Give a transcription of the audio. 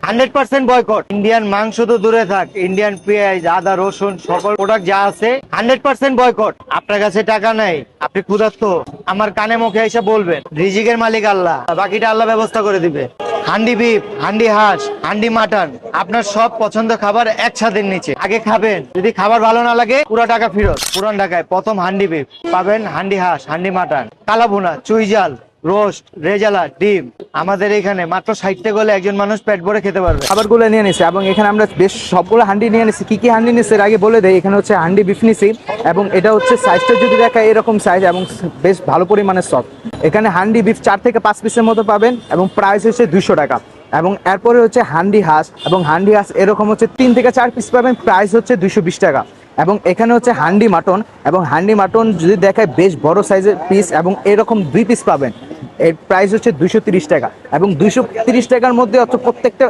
100% boycott. Indian মাংস তো দূরে থাক, ইন্ডিয়ান পেঁয়াজ, আদা, রসুন সকল প্রোডাক্ট যা আছে 100% বয়কট। আপনার কাছে টাকা নাই, আপনি ক্ষুধার্ত, আমার কানে মুখে এসে বলবেন, রিজিকের মালিক আল্লাহ, বাকিটা আল্লাহ ব্যবস্থা করে দিবে। হান্ডি বিফ, হান্ডি হাঁস, হান্ডি মাটন, আপনার সব পছন্দ খাবার এক ছাদের নিচে। আগে খাবেন, যদি খাবার ভালো না লাগে পুরো টাকা ফেরত। পুরান ঢাকায় প্রথম হান্ডি বিফ পাবেন, হান্ডি হাঁস, হান্ডি মাটন, কালাভুনা, চুইজাল, রোস্ট, রেজালা, ডিম। আমাদের এখানে মাত্র 60 টাকা হলে একজন মানুষ পেট ভরে খেতে পারবে। খাবারগুলো নিয়ে নিছি এবং এখানে আমরা বেশ সবগুলো হান্ডি নিয়ে নিছি। কি কি হান্ডি নিছি এর আগে বলে দেয়। এখানে হচ্ছে হান্ডি বিফ নিছি এবং এটা হচ্ছে সাইজটা যদি দেখায় এরকম সাইজ এবং বেশ ভালো পরিমাণের সফট। এখানে হান্ডি বিফ 4 থেকে 5 পিসের মতো পাবেন এবং প্রাইস হচ্ছে 200 টাকা। এবং এরপরে হচ্ছে হান্ডি হাঁস, এবং হান্ডি হাঁস এরকম হচ্ছে 3 থেকে 4 পিস পাবেন, প্রাইস হচ্ছে 220 টাকা। এবং এখানে হচ্ছে হান্ডি মাটন, এবং হান্ডি মাটন যদি দেখায় বেশ বড় সাইজের পিস এবং এরকম 2 পিস পাবেন, এর প্রাইস হচ্ছে 230 টাকা। এবং 230 টাকার মধ্যে প্রত্যেকটা